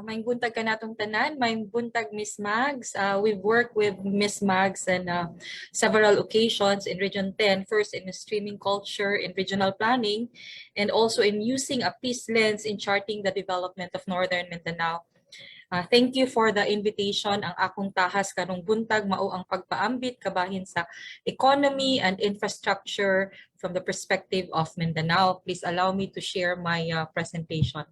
May buntag ka natong tanan, may buntag Miss Mags. We've worked with Miss Mags on several occasions in Region 10, first in streaming culture, in regional planning, and also in using a peace lens in charting the development of Northern Mindanao. Thank you for the invitation. Ang akong tahas karong buntag mao ang pagpaambit kabahin sa economy and infrastructure from the perspective of Mindanao. Please allow me to share my presentation.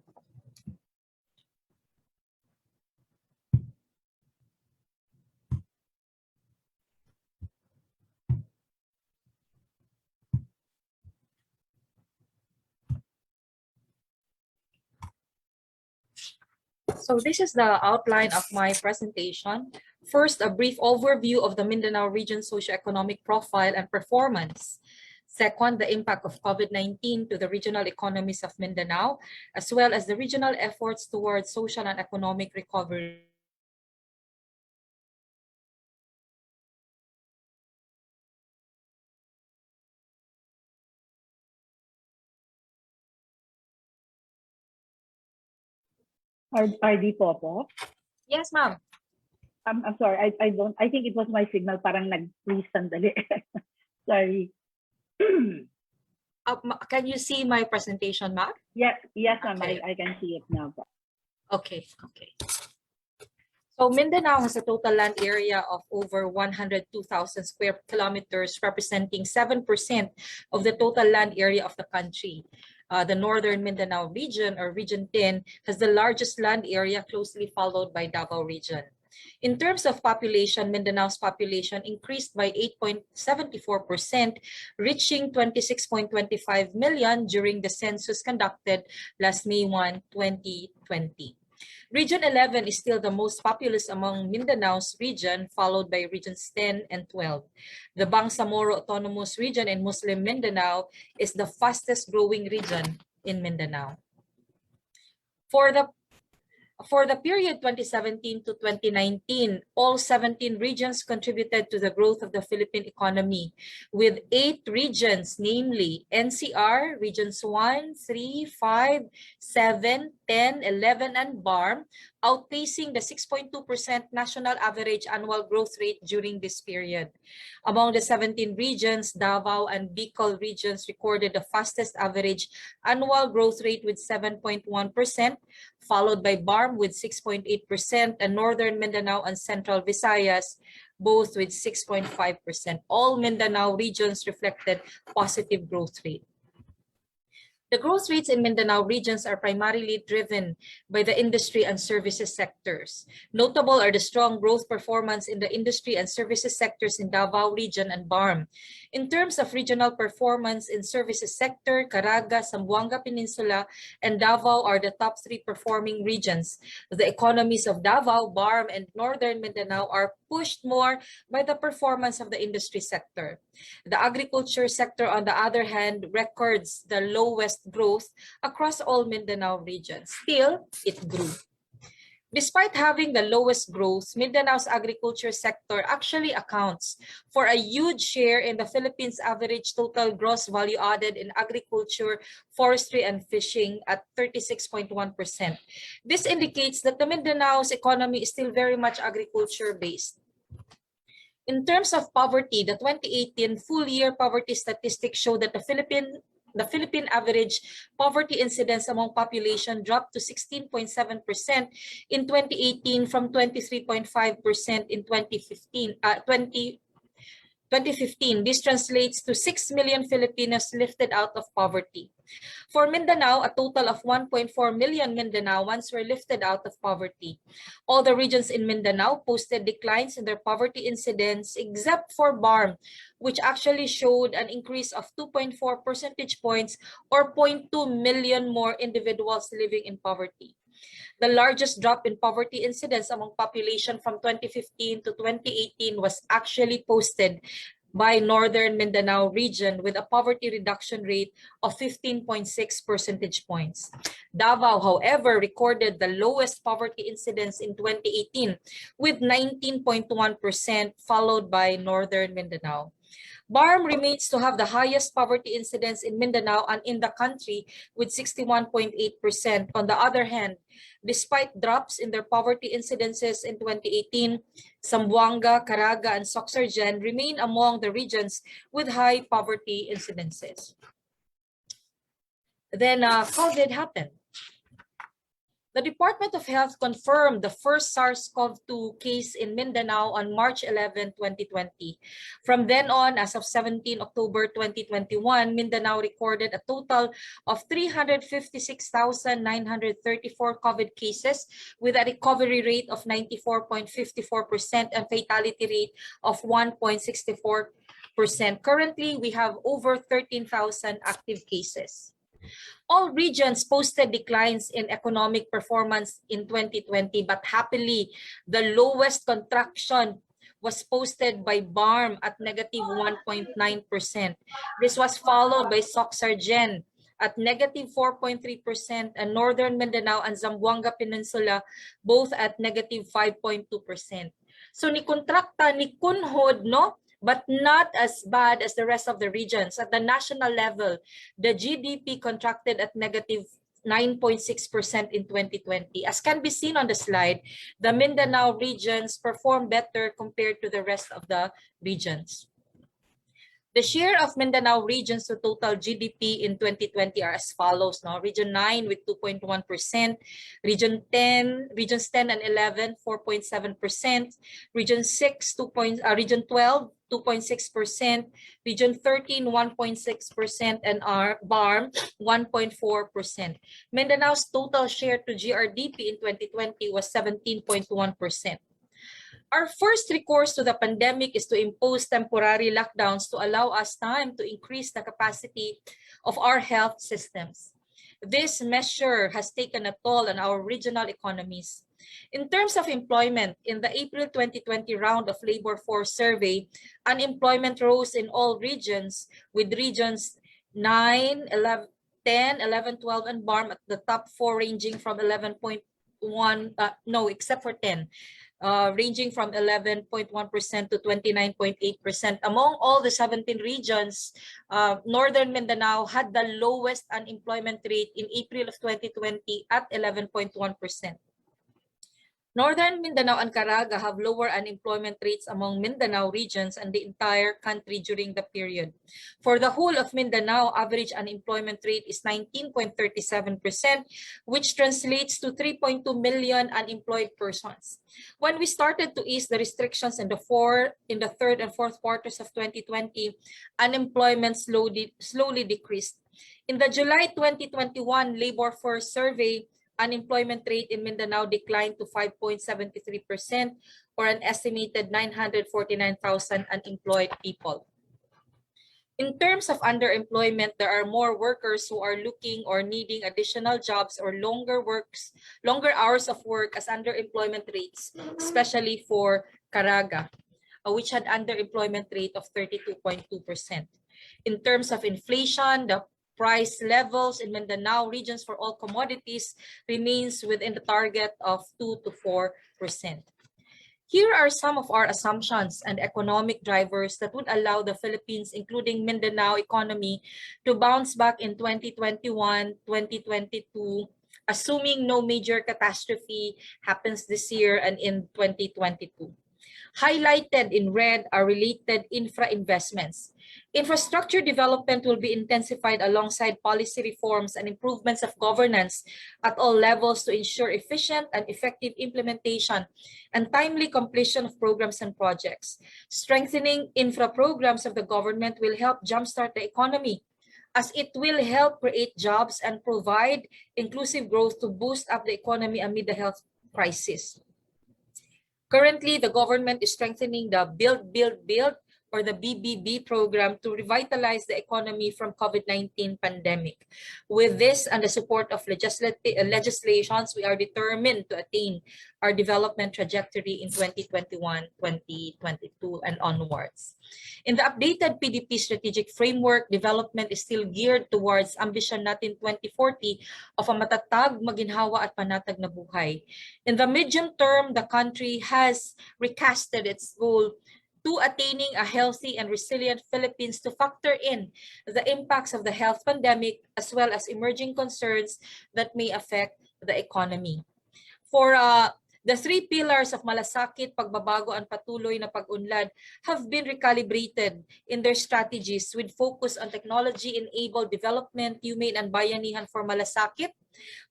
So this is the outline of my presentation. First, a brief overview of the Mindanao region socioeconomic profile and performance. Second, the impact of COVID-19 to the regional economies of Mindanao, as well as the regional efforts towards social and economic recovery. RD po? Yes, ma'am. I'm sorry, I think it was my signal, parang nag-freeze sandali. Sorry. Can you see my presentation, ma'am? Yes, ma'am, Okay. I can see it now. Okay. So Mindanao has a total land area of over 102,000 square kilometers, representing 7% of the total land area of the country. The Northern Mindanao region, or Region 10, has the largest land area, closely followed by Davao region. In terms of population, Mindanao's population increased by 8.74%, reaching 26.25 million during the census conducted last May 1, 2020. Region 11 is still the most populous among Mindanao's region, followed by Regions 10 and 12. The Bangsamoro Autonomous Region in Muslim Mindanao is the fastest growing region in Mindanao. For the period 2017 to 2019, all 17 regions contributed to the growth of the Philippine economy, with 8 regions, namely NCR, Regions 1, 3, 5, 7, 10, 11, and BARM, outpacing the 6.2% national average annual growth rate during this period. Among the 17 regions, Davao and Bicol regions recorded the fastest average annual growth rate with 7.1%, followed by BARM with 6.8%, and Northern Mindanao and Central Visayas both with 6.5%. All Mindanao regions reflected positive growth rate. The growth rates in Mindanao regions are primarily driven by the industry and services sectors. Notable are the strong growth performance in the industry and services sectors in Davao region and BARM. In terms of regional performance in services sector, Caraga, Zamboanga Peninsula, and Davao are the top 3 performing regions. The economies of Davao, BARM, and Northern Mindanao are pushed more by the performance of the industry sector. The agriculture sector, on the other hand, records the lowest growth across all Mindanao regions. Still, it grew. Despite having the lowest growth, Mindanao's agriculture sector actually accounts for a huge share in the Philippines' average total gross value added in agriculture, forestry, and fishing at 36.1%. This indicates that the Mindanao's economy is still very much agriculture-based. In terms of poverty, the 2018 full-year poverty statistics show that the Philippine average poverty incidence among population dropped to 16.7% in 2018 from 23.5% in 2015. This translates to 6 million Filipinos lifted out of poverty. For Mindanao, a total of 1.4 million Mindanaoans were lifted out of poverty. All the regions in Mindanao posted declines in their poverty incidence except for BARM, which actually showed an increase of 2.4 percentage points or 0.2 million more individuals living in poverty. The largest drop in poverty incidence among population from 2015 to 2018 was actually posted by Northern Mindanao region with a poverty reduction rate of 15.6 percentage points. Davao, however, recorded the lowest poverty incidence in 2018 with 19.1%, followed by Northern Mindanao. BARM remains to have the highest poverty incidence in Mindanao and in the country with 61.8%. On the other hand, despite drops in their poverty incidences in 2018, Zamboanga, Caraga, and Soxargen remain among the regions with high poverty incidences. Then COVID happened. The Department of Health confirmed the first SARS-CoV-2 case in Mindanao on March 11, 2020. From then on, as of 17 October 2021, Mindanao recorded a total of 356,934 COVID cases with a recovery rate of 94.54% and fatality rate of 1.64%. Currently, we have over 13,000 active cases. All regions posted declines in economic performance in 2020, but happily, the lowest contraction was posted by BARM at negative 1.9%. This was followed by Soxargen at negative 4.3% and Northern Mindanao and Zamboanga Peninsula both at negative 5.2%. So ni kontrakta ni kunhod, no? But not as bad as the rest of the regions. At the national level, the GDP contracted at negative 9.6% in 2020. As can be seen on the slide, the Mindanao regions perform better compared to the rest of the regions. The share of Mindanao regions to total GDP in 2020 are as follows. No? Region 9 with 2.1%, regions 10 and 11, 4.7%, region 6, region 12, 2.6%, region 13, 1.6%, and our BARM, 1.4%. Mindanao's total share to GRDP in 2020 was 17.1%. Our first recourse to the pandemic is to impose temporary lockdowns to allow us time to increase the capacity of our health systems. This measure has taken a toll on our regional economies. In terms of employment, in the April 2020 round of labor force survey, unemployment rose in all regions, with regions 9, 11, 10, 11, 12, and BARM at the top 4 ranging from 11.1, except for 10. Ranging from 11.1% to 29.8%. Among all the 17 regions, Northern Mindanao had the lowest unemployment rate in April of 2020 at 11.1%. Northern Mindanao and Caraga have lower unemployment rates among Mindanao regions and the entire country during the period. For the whole of Mindanao, average unemployment rate is 19.37%, which translates to 3.2 million unemployed persons. When we started to ease the restrictions in the third and fourth quarters of 2020, unemployment slowly decreased. In the July 2021 labor force survey, unemployment rate in Mindanao declined to 5.73%, or an estimated 949,000 unemployed people. In terms of underemployment, there are more workers who are looking or needing additional jobs or longer hours of work as underemployment rates, especially for Caraga, which had underemployment rate of 32.2%. In terms of inflation, the price levels in Mindanao regions for all commodities remains within the target of 2 to 4%. Here are some of our assumptions and economic drivers that would allow the Philippines, including Mindanao economy, to bounce back in 2021, 2022, assuming no major catastrophe happens this year and in 2022. Highlighted in red are related infra investments. Infrastructure development will be intensified alongside policy reforms and improvements of governance at all levels to ensure efficient and effective implementation and timely completion of programs and projects. Strengthening infra programs of the government will help jumpstart the economy, as it will help create jobs and provide inclusive growth to boost up the economy amid the health crisis. Currently, the government is strengthening the Build, or the BBB program to revitalize the economy from COVID-19 pandemic. With this and the support of legislations, we are determined to attain our development trajectory in 2021, 2022, and onwards. In the updated PDP strategic framework, development is still geared towards ambition natin 2040 of a matatag, maginhawa at panatag na buhay. In the medium term, the country has recasted its goal to attaining a healthy and resilient Philippines to factor in the impacts of the health pandemic as well as emerging concerns that may affect the economy. For the three pillars of malasakit, pagbabago, and patuloy na pag-unlad have been recalibrated in their strategies with focus on technology-enabled development, humane and bayanihan for malasakit.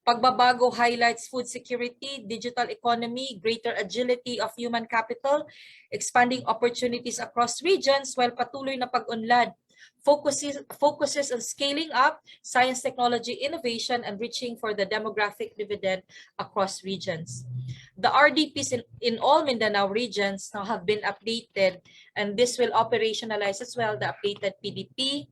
Pagbabago highlights food security, digital economy, greater agility of human capital, expanding opportunities across regions, while patuloy na pag-unlad focuses on scaling up science, technology, innovation, and reaching for the demographic dividend across regions. The RDPs in all Mindanao regions now have been updated, and this will operationalize as well the updated PDP.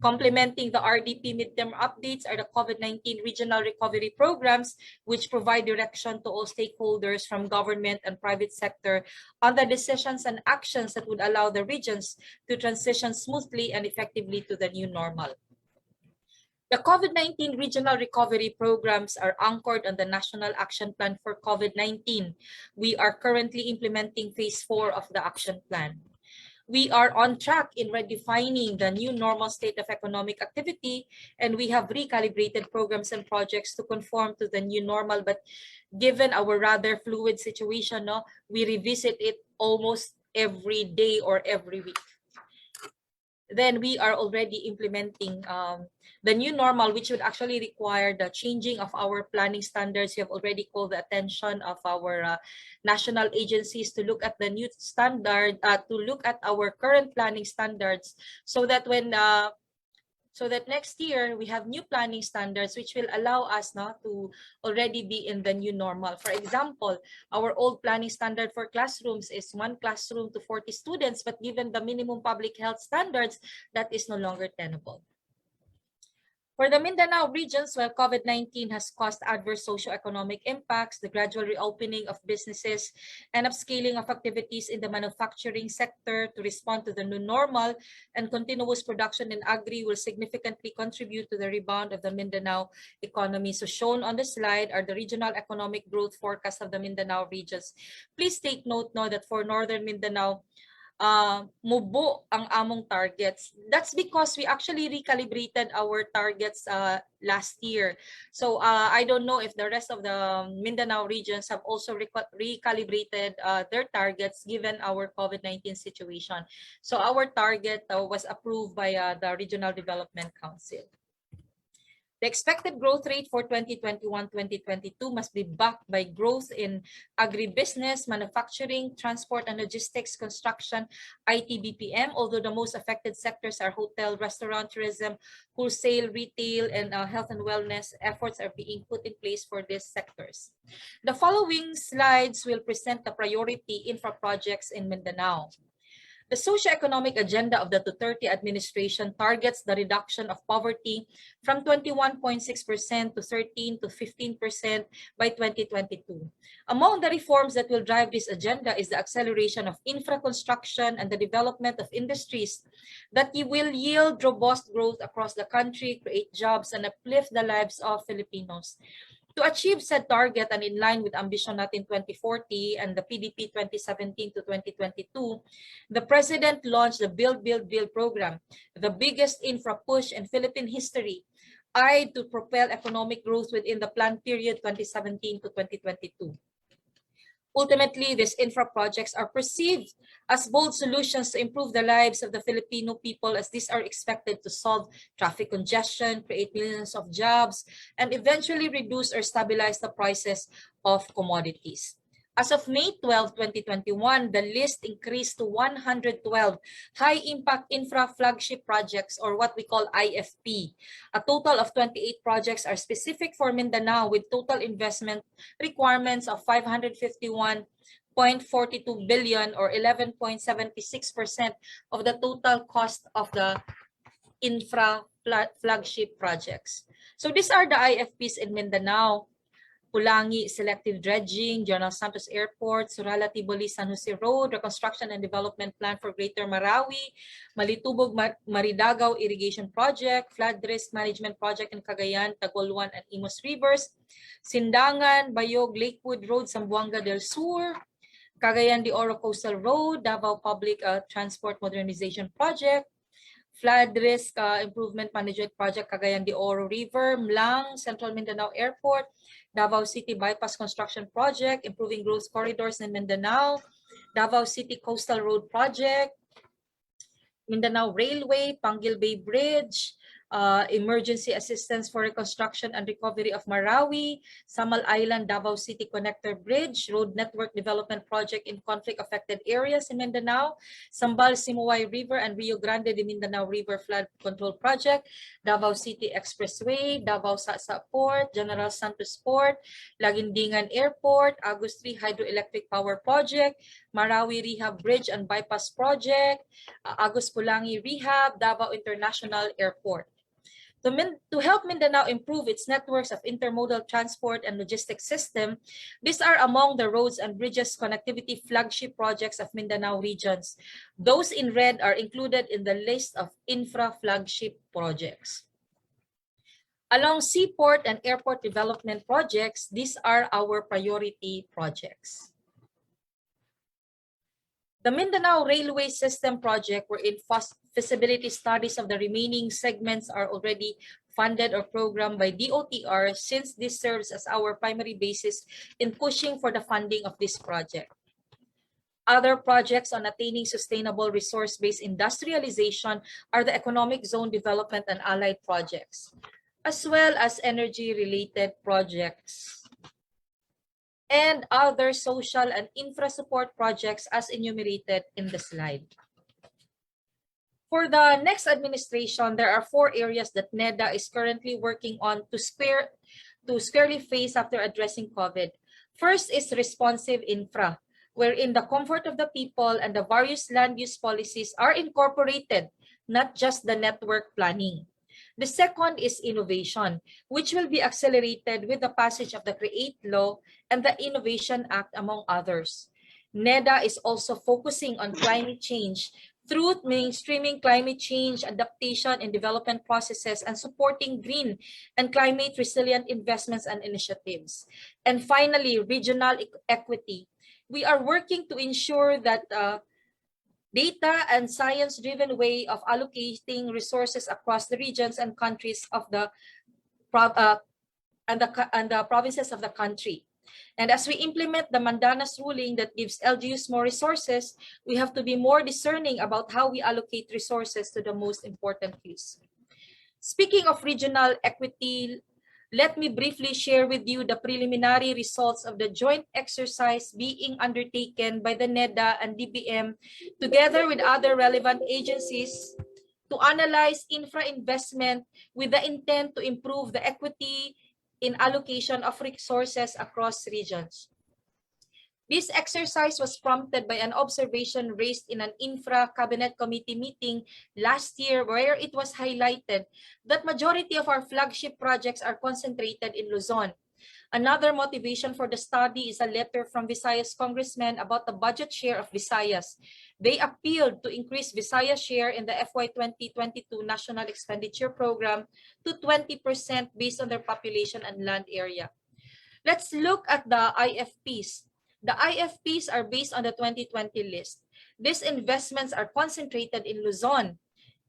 Complementing the RDP midterm updates are the COVID-19 regional recovery programs, which provide direction to all stakeholders from government and private sector on the decisions and actions that would allow the regions to transition smoothly and effectively to the new normal. The COVID-19 regional recovery programs are anchored on the National Action Plan for COVID-19. We are currently implementing phase 4 of the action plan. We are on track in redefining the new normal state of economic activity, and we have recalibrated programs and projects to conform to the new normal. But given our rather fluid situation, we revisit it almost every day or every week. Then we are already implementing the new normal, which would actually require the changing of our planning standards. We have already called the attention of our national agencies to look at the new standard, to look at our current planning standards, so that when so that next year we have new planning standards which will allow us now to already be in the new normal. For example, our old planning standard for classrooms is 1 classroom to 40 students, but given the minimum public health standards, that is no longer tenable. For the Mindanao regions, while COVID-19 has caused adverse socioeconomic impacts, the gradual reopening of businesses and upscaling of activities in the manufacturing sector to respond to the new normal and continuous production in agri will significantly contribute to the rebound of the Mindanao economy. So shown on the slide are the regional economic growth forecast of the Mindanao regions. Please take note now that for Northern Mindanao, mubo ang among targets. That's because we actually recalibrated our targets last year. So I don't know if the rest of the Mindanao regions have also recalibrated their targets given our COVID-19 situation. So our target was approved by the Regional Development Council. The expected growth rate for 2021-2022 must be backed by growth in agribusiness, manufacturing, transport and logistics, construction, IT, BPM, although the most affected sectors are hotel, restaurant, tourism, wholesale, retail, and health and wellness. Efforts are being put in place for these sectors. The following slides will present the priority infra projects in Mindanao. The socio-economic agenda of the Duterte administration targets the reduction of poverty from 21.6% to 13 to 15% by 2022. Among the reforms that will drive this agenda is the acceleration of infra construction and the development of industries that will yield robust growth across the country, create jobs, and uplift the lives of Filipinos. To achieve said target and in line with Ambition Natin 2040 and the PDP 2017 to 2022, the President launched the Build, Build, Build program, the biggest infra push in Philippine history, to propel economic growth within the planned period 2017 to 2022. Ultimately, these infra projects are perceived as bold solutions to improve the lives of the Filipino people, as these are expected to solve traffic congestion, create millions of jobs, and eventually reduce or stabilize the prices of commodities. As of May 12, 2021, the list increased to 112 high-impact infra flagship projects, or what we call IFP. A total of 28 projects are specific for Mindanao with total investment requirements of 551.42 billion or 11.76% of the total cost of the infra flagship projects. So these are the IFPs in Mindanao: Pulangi Selective Dredging, General Santos Airport, Surala Tiboli San Jose Road, Reconstruction and Development Plan for Greater Marawi, Malitubog Maridagaw Irrigation Project, Flood Risk Management Project in Cagayan, Tagolwan and Imus Rivers, Sindangan, Bayog, Lakewood Road, Zamboanga del Sur, Cagayan de Oro Coastal Road, Davao Public Transport Modernization Project, Flood Risk Improvement Management Project, Cagayan de Oro River, Mlang, Central Mindanao Airport, Davao City Bypass Construction Project, Improving Growth Corridors in Mindanao, Davao City Coastal Road Project, Mindanao Railway, Panguil Bay Bridge, Emergency Assistance for Reconstruction and Recovery of Marawi, Samal Island Davao City Connector Bridge, Road Network Development Project in conflict-affected areas in Mindanao, Sambal Simuay River and Rio Grande de Mindanao River Flood Control Project, Davao City Expressway, Davao Sasa Port, General Santos Port, Laguindingan Airport, Agus 3 Hydroelectric Power Project, Marawi Rehab Bridge and Bypass Project, Agus Pulangi Rehab, Davao International Airport. To help Mindanao improve its networks of intermodal transport and logistics system, these are among the roads and bridges connectivity flagship projects of Mindanao regions. Those in red are included in the list of infra flagship projects. Along seaport and airport development projects, these are our priority projects. The Mindanao Railway System Project, wherein feasibility studies of the remaining segments are already funded or programmed by DOTR, since this serves as our primary basis in pushing for the funding of this project. Other projects on attaining sustainable resource-based industrialization are the economic zone development and allied projects, as well as energy-related projects and other social and infra support projects as enumerated in the slide. For the next administration, there are 4 areas that NEDA is currently working on to squarely face after addressing COVID. First is responsive infra, wherein the comfort of the people and the various land use policies are incorporated, not just the network planning. The second is innovation, which will be accelerated with the passage of the CREATE Law and the Innovation Act, among others. NEDA is also focusing on climate change through mainstreaming climate change adaptation and development processes and supporting green and climate resilient investments and initiatives. And finally, regional equity. We are working to ensure that data and science-driven way of allocating resources across the regions and countries of the provinces of the country. And as we implement the Mandanas ruling that gives LGUs more resources, we have to be more discerning about how we allocate resources to the most important use. Speaking of regional equity, let me briefly share with you the preliminary results of the joint exercise being undertaken by the NEDA and DBM together with other relevant agencies to analyze infra investment with the intent to improve the equity in allocation of resources across regions. This exercise was prompted by an observation raised in an infra cabinet committee meeting last year, where it was highlighted that majority of our flagship projects are concentrated in Luzon. Another motivation for the study is a letter from Visayas congressmen about the budget share of Visayas. They appealed to increase Visayas share in the FY 2022 National Expenditure Program to 20% based on their population and land area. Let's look at the IFPs. The IFPs are based on the 2020 list. These investments are concentrated in Luzon.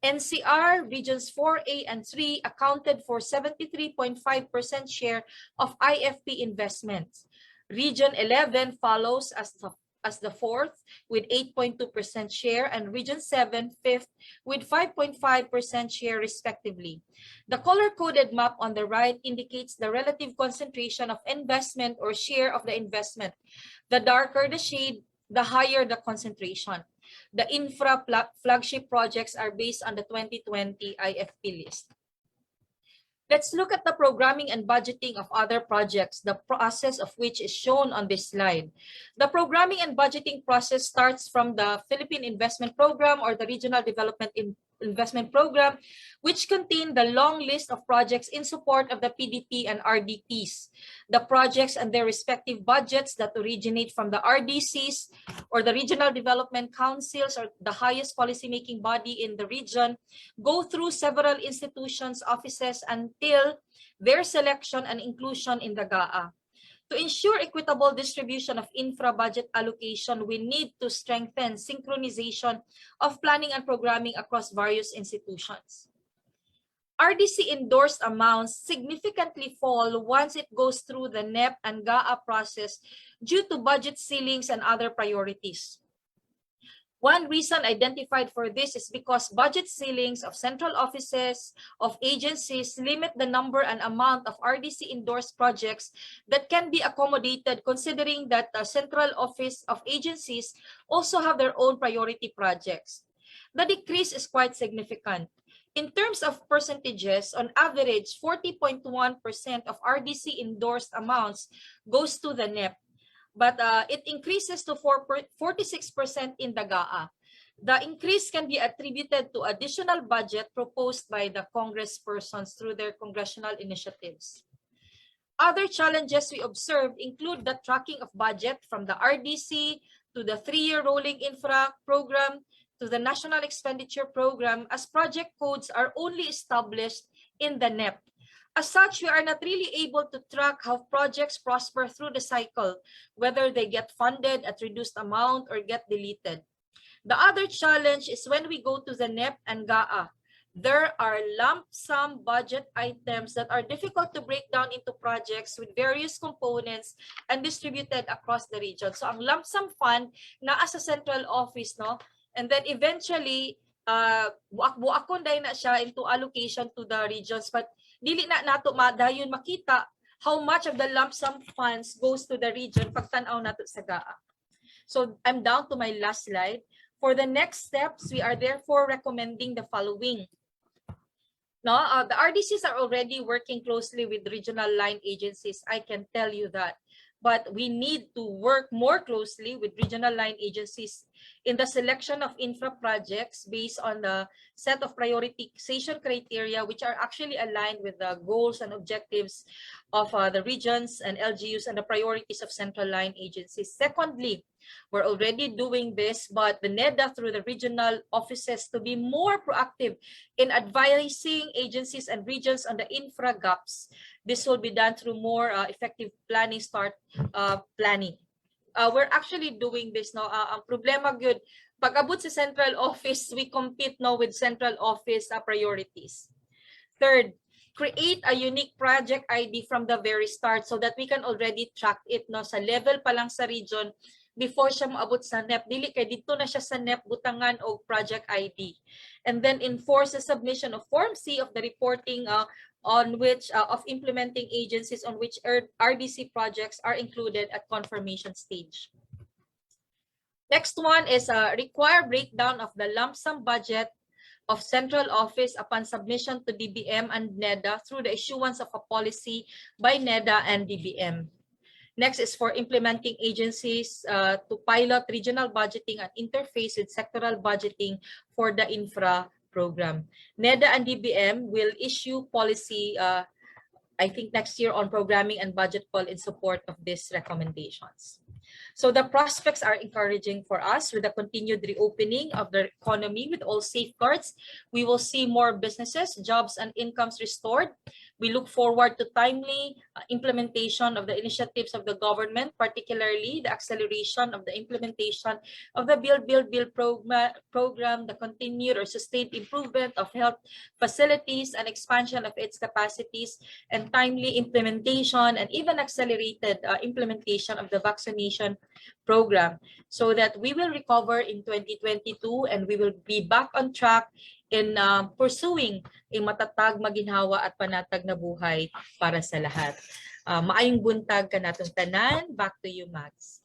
NCR, Regions 4A and 3 accounted for 73.5% share of IFP investments. Region 11 follows as the fourth with 8.2% share, and Region 7 fifth with 5.5% share respectively. The color-coded map on the right indicates the relative concentration of investment or share of the investment. The darker the shade, the higher the concentration. The infra flagship projects are based on the 2020 IFP list. Let's look at the programming and budgeting of other projects, the process of which is shown on this slide. The programming and budgeting process starts from the Philippine Investment Program or the Regional Development Investment Program, which contain the long list of projects in support of the PDP and RDPs. The projects and their respective budgets that originate from the RDCs or the Regional Development Councils or the highest policymaking body in the region go through several institutions, offices until their selection and inclusion in the GAA. To ensure equitable distribution of infra budget allocation, we need to strengthen synchronization of planning and programming across various institutions. RDC endorsed amounts significantly fall once it goes through the NEP and GAA process due to budget ceilings and other priorities. One reason identified for this is because budget ceilings of central offices of agencies limit the number and amount of RDC endorsed projects that can be accommodated, considering that the central office of agencies also have their own priority projects. The decrease is quite significant. In terms of percentages, on average, 40.1% of RDC endorsed amounts goes to the NEP, but it increases to 46% in the GAA. The increase can be attributed to additional budget proposed by the congresspersons through their congressional initiatives. Other challenges we observed include the tracking of budget from the RDC to the 3-year rolling infra program to the National Expenditure Program, as project codes are only established in the NEP. As such, we are not really able to track how projects prosper through the cycle, whether they get funded at reduced amount or get deleted. The other challenge is when we go to the NEP and GAA. There are lump sum budget items that are difficult to break down into projects with various components and distributed across the region. So ang lump sum fund naa sa central office, no? And then eventually, buak-buakon dahil na siya into allocation to the regions, but dili na nato madayon makita how much of the lump sum funds goes to the region pag tan-aw nato sa GAA. So I'm down to my last slide. For the next steps, we are therefore recommending the following. No, the RDCs are already working closely with regional line agencies. I can tell you that. But we need to work more closely with regional line agencies in the selection of infra projects based on the set of prioritization criteria, which are actually aligned with the goals and objectives of the regions and LGUs and the priorities of central line agencies. Secondly, we're already doing this, but the NEDA through the regional offices to be more proactive in advising agencies and regions on the infra gaps. This will be done through more effective planning, planning. We're actually doing this now. Ang problema good, pag abot sa central office, we compete now with central office priorities. Third, create a unique project ID from the very start so that we can already track it no sa level pa lang sa region before siya maabot sa NEP. Dili kay dito na siya sa NEP butangan og project ID. And then enforce the submission of Form C of the reporting on which of implementing agencies on which RDC projects are included at confirmation stage. Next one is require breakdown of the lump sum budget of central office upon submission to DBM and NEDA through the issuance of a policy by NEDA and DBM. Next is for implementing agencies to pilot regional budgeting and interface with sectoral budgeting for the infra program. NEDA and DBM will issue policy, I think next year, on programming and budget call in support of these recommendations. So the prospects are encouraging for us with the continued reopening of the economy with all safeguards. We will see more businesses, jobs, and incomes restored. We look forward to timely implementation of the initiatives of the government, particularly the acceleration of the implementation of the Build program, the continued or sustained improvement of health facilities and expansion of its capacities, and timely implementation and even accelerated implementation of the vaccination program, so that we will recover in 2022 and we will be back on track in pursuing a matatag, maginhawa at panatag na buhay para sa lahat. Maayong buntag kanatong tanan. Back to you, Max.